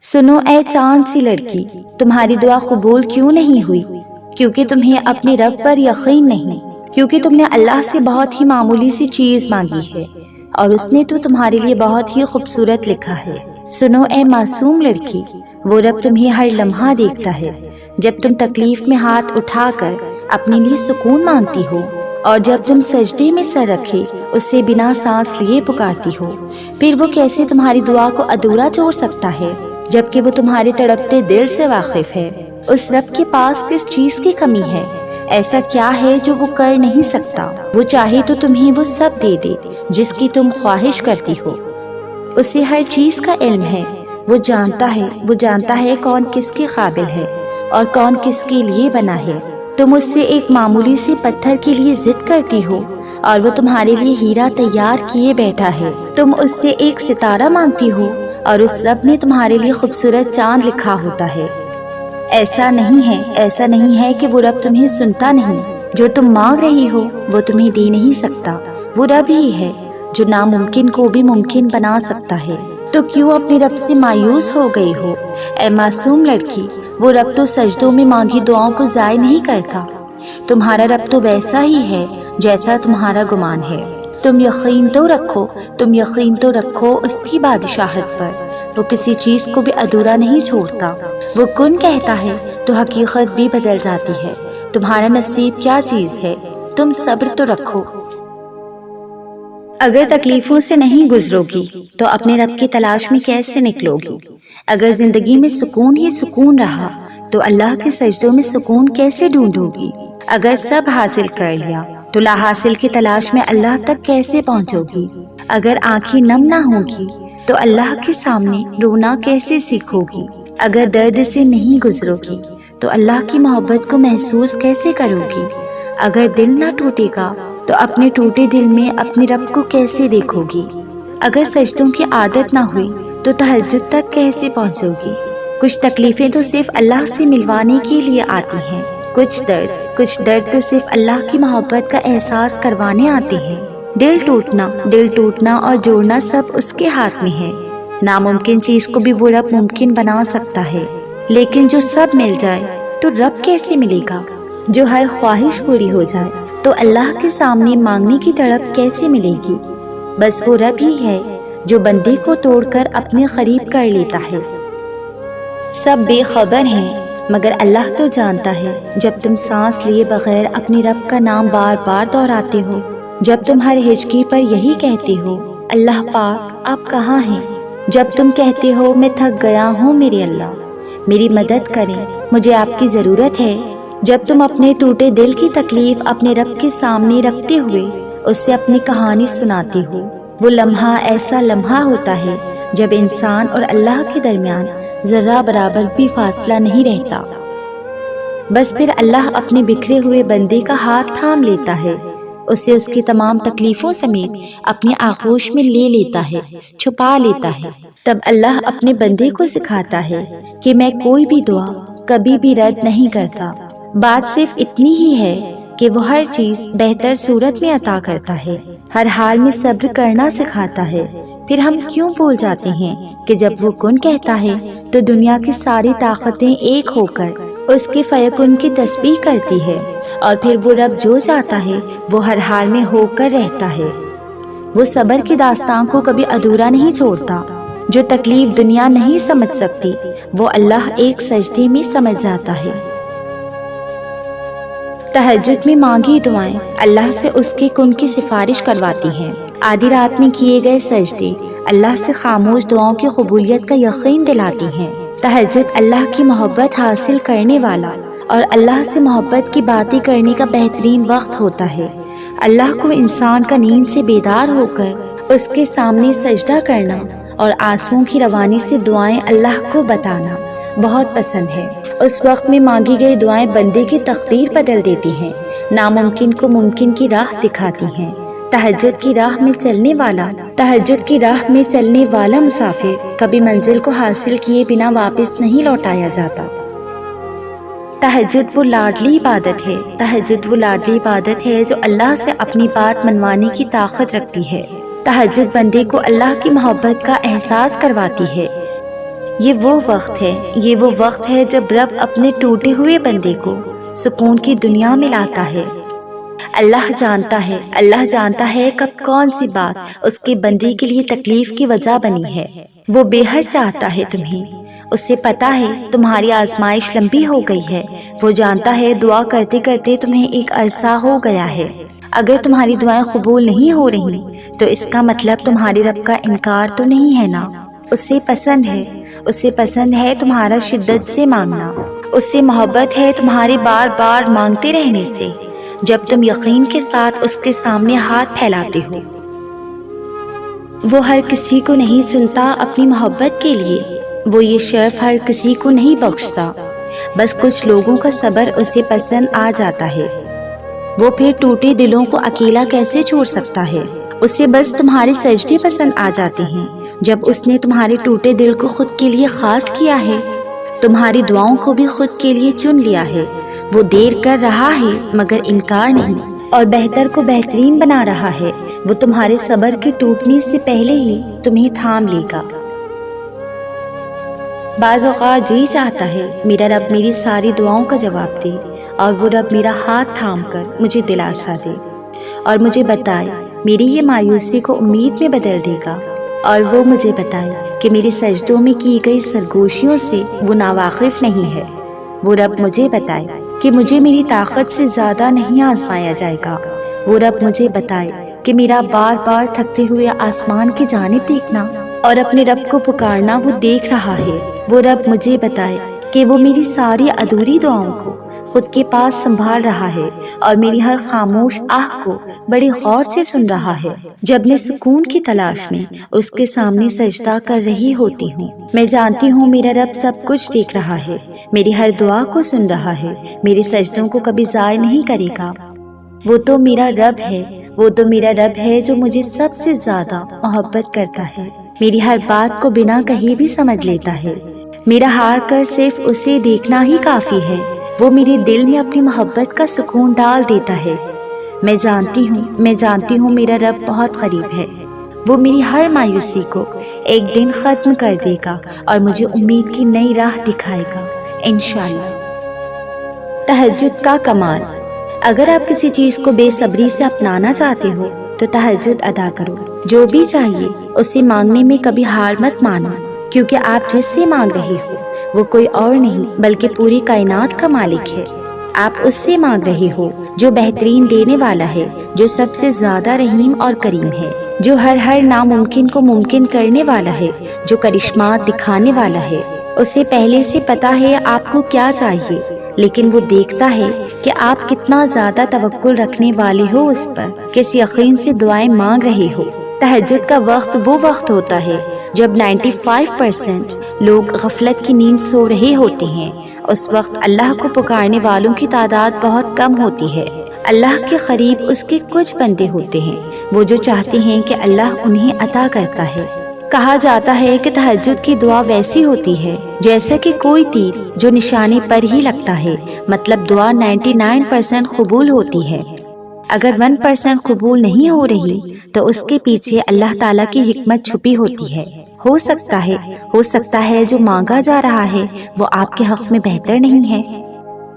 سنو اے چاند سی لڑکی، تمہاری دعا قبول کیوں نہیں ہوئی؟ کیونکہ تمہیں اپنے رب پر یقین نہیں، کیونکہ تم نے اللہ سے بہت ہی معمولی سی چیز مانگی ہے اور اس نے تو تمہارے لیے بہت ہی خوبصورت لکھا ہے۔ سنو اے معصوم لڑکی، وہ رب تمہیں ہر لمحہ دیکھتا ہے، جب تم تکلیف میں ہاتھ اٹھا کر اپنے لیے سکون مانگتی ہو اور جب تم سجدے میں سر رکھے اس سے بنا سانس لیے پکارتی ہو، پھر وہ کیسے تمہاری دعا کو ادھورا چھوڑ سکتا ہے جبکہ وہ تمہارے تڑپتے دل سے واقف ہے۔ اس رب کے پاس کس چیز کی کمی ہے؟ ایسا کیا ہے جو وہ کر نہیں سکتا؟ وہ چاہے تو تمہیں وہ سب دے دے جس کی تم خواہش کرتی ہو۔ اسے ہر چیز کا علم ہے، وہ جانتا ہے کون کس کے قابل ہے اور کون کس کے لیے بنا ہے۔ تم اس سے ایک معمولی سے پتھر کے لیے ضد کرتی ہو اور وہ تمہارے لیے ہیرا تیار کیے بیٹھا ہے۔ تم اس سے ایک ستارہ مانگتی ہو اور اس رب نے تمہارے لیے خوبصورت چاند لکھا ہوتا ہے۔ ایسا نہیں ہے کہ وہ رب تمہیں سنتا نہیں، جو تم مانگ رہی ہو وہ تمہیں دے نہیں سکتا۔ وہ رب ہی ہے جو ناممکن کو بھی ممکن بنا سکتا ہے۔ تو کیوں اپنے رب سے مایوس ہو گئی ہو؟ اے معصوم لڑکی، وہ رب تو سجدوں میں مانگی دعاؤں کو ضائع نہیں کرتا۔ تمہارا رب تو ویسا ہی ہے جیسا تمہارا گمان ہے۔ تم یقین تو رکھو اس کی بادشاہت پر، وہ کسی چیز کو بھی ادھورا نہیں چھوڑتا۔ وہ کن کہتا ہے تو حقیقت بھی بدل جاتی ہے۔ تمہارا نصیب کیا چیز ہے؟ تم صبر تو رکھو۔ اگر تکلیفوں سے نہیں گزرو گی تو اپنے رب کی تلاش میں کیسے نکلو گی؟ اگر زندگی میں سکون ہی سکون رہا تو اللہ کے سجدوں میں سکون کیسے ڈھونڈو گی؟ اگر سب حاصل کر لیا تو لا حاصل کی تلاش میں اللہ تک کیسے پہنچو گی؟ اگر آنکھیں نم نہ ہوگی تو اللہ کے سامنے رونا کیسے سیکھو گی؟ اگر درد سے نہیں گزرو گی تو اللہ کی محبت کو محسوس کیسے کرو گی؟ اگر دل نہ ٹوٹے گا تو اپنے ٹوٹے دل میں اپنے رب کو کیسے دیکھو گی؟ اگر سجدوں کی عادت نہ ہوئی تو تہجد تک کیسے پہنچو گی؟ کچھ تکلیفیں تو صرف اللہ سے ملوانے کے لیے آتی ہیں، کچھ درد تو صرف اللہ کی محبت کا احساس کروانے آتے ہیں۔ دل ٹوٹنا اور جوڑنا سب اس کے ہاتھ میں ہے۔ ناممکن چیز کو بھی وہ رب ممکن بنا سکتا ہے، لیکن جو سب مل جائے تو رب کیسے ملے گا؟ جو ہر خواہش پوری ہو جائے تو اللہ کے سامنے مانگنے کی تڑپ کیسے ملے گی؟ بس وہ رب ہی ہے جو بندے کو توڑ کر اپنے قریب کر لیتا ہے۔ سب بے خبر ہیں مگر اللہ تو جانتا ہے۔ جب تم سانس لیے بغیر اپنے رب کا نام بار بار دہراتے ہو، جب تم ہر ہچکی پر یہی کہتے ہو اللہ پاک آپ کہاں ہیں، جب تم کہتے ہو میں تھک گیا ہوں میرے اللہ، میری مدد کریں، مجھے آپ کی ضرورت ہے، جب تم اپنے ٹوٹے دل کی تکلیف اپنے رب کے سامنے رکھتے ہوئے اس سے اپنی کہانی سناتے ہو، وہ لمحہ ایسا لمحہ ہوتا ہے جب انسان اور اللہ کے درمیان ذرہ برابر بھی فاصلہ نہیں رہتا۔ بس پھر اللہ اپنے بکھرے ہوئے بندے کا ہاتھ تھام لیتا ہے، اسے اس کی تمام تکلیفوں سمیت اپنی آغوش میں لے لیتا ہے، چھپا لیتا ہے۔ تب اللہ اپنے بندے کو سکھاتا ہے کہ میں کوئی بھی دعا کبھی بھی رد نہیں کرتا۔ بات صرف اتنی ہی ہے کہ وہ ہر چیز بہتر صورت میں عطا کرتا ہے، ہر حال میں صبر کرنا سکھاتا ہے۔ پھر ہم کیوں بھول جاتے ہیں کہ جب وہ کن کہتا ہے تو دنیا کی ساری طاقتیں ایک ہو کر اس کے فیکن کی تسبیح کرتی ہے، اور پھر وہ رب جو چاہتا ہے وہ ہر حال میں ہو کر رہتا ہے۔ وہ صبر کی داستان کو کبھی ادھورا نہیں چھوڑتا۔ جو تکلیف دنیا نہیں سمجھ سکتی وہ اللہ ایک سجدے میں سمجھ جاتا ہے۔ تہجد میں مانگی دعائیں اللہ سے اس کے کن کی سفارش کرواتی ہیں۔ آدھی رات میں کیے گئے سجدے اللہ سے خاموش دعاؤں کی قبولیت کا یقین دلاتی ہیں۔ تہجد اللہ کی محبت حاصل کرنے والا اور اللہ سے محبت کی باتیں کرنے کا بہترین وقت ہوتا ہے۔ اللہ کو انسان کا نیند سے بیدار ہو کر اس کے سامنے سجدہ کرنا اور آنسوؤں کی روانی سے دعائیں اللہ کو بتانا بہت پسند ہے۔ اس وقت میں مانگی گئی دعائیں بندے کی تقدیر بدل دیتی ہیں، ناممکن کو ممکن کی راہ دکھاتی ہیں۔ تہجد کی راہ میں چلنے والا مسافر کبھی منزل کو حاصل کیے بنا واپس نہیں لوٹایا جاتا۔ تہجد وہ لاڈلی عبادت ہے جو اللہ سے اپنی بات منوانے کی طاقت رکھتی ہے۔ تہجد بندے کو اللہ کی محبت کا احساس کرواتی ہے، یہ وہ وقت ہے جب رب اپنے ٹوٹے ہوئے بندے کو سکون کی دنیا میں لاتا ہے۔ اللہ جانتا ہے کب کون سی بات اس کے بندے کے لیے تکلیف کی وجہ بنی ہے۔ وہ بے حد چاہتا ہے تمہیں، اسے پتا ہے تمہاری آزمائش لمبی ہو گئی ہے۔ وہ جانتا ہے دعا کرتے کرتے تمہیں ایک عرصہ ہو گیا ہے۔ اگر تمہاری دعائیں قبول نہیں ہو رہی تو اس کا مطلب تمہارے رب کا انکار تو نہیں ہے نا۔ اسے پسند ہے تمہارا شدت سے مانگنا، اس سے محبت ہے تمہارے بار بار مانگتے رہنے سے، جب تم یقین کے ساتھ اس کے سامنے ہاتھ پھیلاتے ہو۔ وہ ہر کسی کو نہیں چنتا اپنی محبت کے لیے، وہ یہ شرف ہر کسی کو نہیں بخشتا، بس کچھ لوگوں کا صبر اسے پسند آ جاتا ہے۔ وہ پھر ٹوٹے دلوں کو اکیلا کیسے چھوڑ سکتا ہے؟ اسے بس تمہارے سجدے پسند آ جاتے ہیں، جب اس نے تمہارے ٹوٹے دل کو خود کے لیے خاص کیا ہے، تمہاری دعاؤں کو بھی خود کے لیے چن لیا ہے۔ وہ دیر کر رہا ہے مگر انکار نہیں، اور بہتر کو بہترین بنا رہا ہے۔ وہ تمہارے صبر کے ٹوٹنے سے پہلے ہی تمہیں تھام لے گا۔ بعض اوقات جی چاہتا ہے میرا رب میری ساری دعاؤں کا جواب دے، اور وہ رب میرا ہاتھ تھام کر مجھے دلاسا دے اور مجھے بتائے میری یہ مایوسی کو امید میں بدل دے گا، اور وہ مجھے بتائے کہ میرے سجدوں میں کی گئی سرگوشیوں سے وہ ناواقف نہیں ہے۔ وہ رب مجھے بتائے کہ مجھے میری طاقت سے زیادہ نہیں آزمایا جائے گا۔ وہ رب مجھے بتائے کہ میرا بار بار تھکتے ہوئے آسمان کی جانب دیکھنا اور اپنے رب کو پکارنا وہ دیکھ رہا ہے۔ وہ رب مجھے بتائے کہ وہ میری ساری ادھوری دعاؤں کو خود کے پاس سنبھال رہا ہے، اور میری ہر خاموش آہ کو بڑے غور سے سن رہا ہے۔ جب میں سکون کی تلاش میں اس کے سامنے سجدہ کر رہی ہوتی ہوں، میں جانتی ہوں میرا رب سب کچھ دیکھ رہا ہے، میری ہر دعا کو سن رہا ہے، میرے سجدوں کو کبھی ضائع نہیں کرے گا۔ وہ تو میرا رب ہے جو مجھے سب سے زیادہ محبت کرتا ہے، میری ہر بات کو بنا کہے بھی سمجھ لیتا ہے۔ میرا ہار کر صرف اسے دیکھنا ہی کافی ہے، وہ میرے دل میں اپنی محبت کا سکون ڈال دیتا ہے۔ میں جانتی ہوں میرا رب بہت قریب ہے، وہ میری ہر مایوسی کو ایک دن ختم کر دے گا اور مجھے امید کی نئی راہ دکھائے گا انشاءاللہ۔ تہجد کا کمال۔ اگر آپ کسی چیز کو بے صبری سے اپنانا چاہتے ہو تو تہجد ادا کرو۔ جو بھی چاہیے اسے مانگنے میں کبھی ہار مت مانو، کیونکہ آپ جس سے مانگ رہے ہو وہ کوئی اور نہیں بلکہ پوری کائنات کا مالک ہے۔ آپ اس سے مانگ رہے ہو جو بہترین دینے والا ہے، جو سب سے زیادہ رحیم اور کریم ہے، جو ہر ناممکن کو ممکن کرنے والا ہے، جو کرشمات دکھانے والا ہے۔ اسے پہلے سے پتا ہے آپ کو کیا چاہیے، لیکن وہ دیکھتا ہے کہ آپ کتنا زیادہ توکل رکھنے والے ہو اس پر، کس یقین سے دعائیں مانگ رہے ہو۔ تہجد کا وقت وہ وقت ہوتا ہے جب 95% لوگ غفلت کی نیند سو رہے ہوتے ہیں۔ اس وقت اللہ کو پکارنے والوں کی تعداد بہت کم ہوتی ہے۔ اللہ کے قریب اس کے کچھ بندے ہوتے ہیں، وہ جو چاہتے ہیں کہ اللہ انہیں عطا کرتا ہے۔ کہا جاتا ہے کہ تہجد کی دعا ویسی ہوتی ہے جیسا کہ کوئی تیر جو نشانے پر ہی لگتا ہے، مطلب دعا 99% قبول ہوتی ہے۔ اگر 1% قبول نہیں ہو رہی تو اس کے پیچھے اللہ تعالیٰ کی حکمت چھپی ہوتی ہے۔ ہو سکتا ہے جو مانگا جا رہا ہے وہ آپ کے حق میں بہتر نہیں ہے،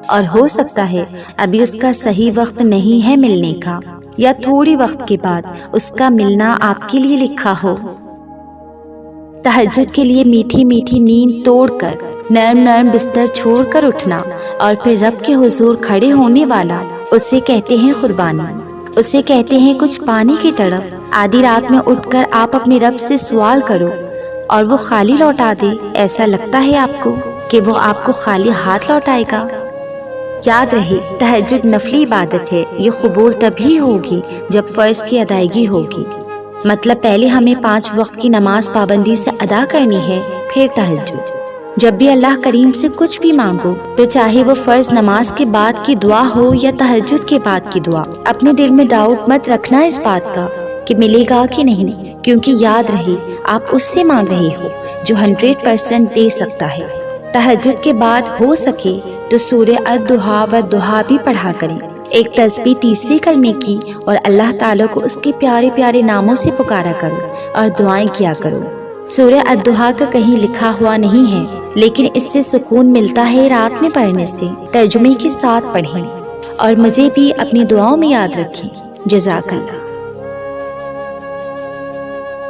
اور ہو سکتا ہے ابھی اس کا صحیح وقت نہیں ہے ملنے کا، یا تھوڑی وقت کے بعد اس کا ملنا آپ کے لیے لکھا ہو۔ تہجد کے لیے میٹھی میٹھی نیند توڑ کر نرم بستر چھوڑ کر اٹھنا اور پھر رب کے حضور کھڑے ہونے والا، اسے کہتے ہیں قربانی، اسے کہتے ہیں کچھ پانے کی تڑپ۔ آدھی رات میں اٹھ کر آپ اپنے رب سے سوال کرو اور وہ خالی لوٹا دے، ایسا لگتا ہے آپ کو کہ وہ آپ کو خالی ہاتھ لوٹائے گا؟ یاد رہے تہجد نفلی عبادت ہے، یہ قبول تبھی ہوگی جب فرض کی ادائیگی ہوگی، مطلب پہلے ہمیں 5 وقت کی نماز پابندی سے ادا کرنی ہے، پھر تہجد۔ جب بھی اللہ کریم سے کچھ بھی مانگو تو چاہے وہ فرض نماز کے بعد کی دعا ہو یا تہجد کے بعد کی دعا، اپنے دل میں ڈاؤٹ مت رکھنا اس بات کا کہ ملے گا کہ نہیں، کیونکہ یاد رہے آپ اس سے مانگ رہے ہو جو 100% دے سکتا ہے۔ تہجد کے بعد ہو سکے تو سورہ الضحیٰ والضحیٰ بھی پڑھا کریں، ایک تسبیح تیسرے کلمے کی، اور اللہ تعالیٰ کو اس کے پیارے پیارے ناموں سے پکارا کرو اور دعائیں کیا کرو۔ سورہ الضحیٰ کا کہیں لکھا ہوا نہیں ہے، لیکن اس سے سکون ملتا ہے رات میں پڑھنے سے۔ ترجمے کے ساتھ پڑھیں اور مجھے بھی اپنی دعاؤں میں یاد رکھیں۔ جزاک اللہ۔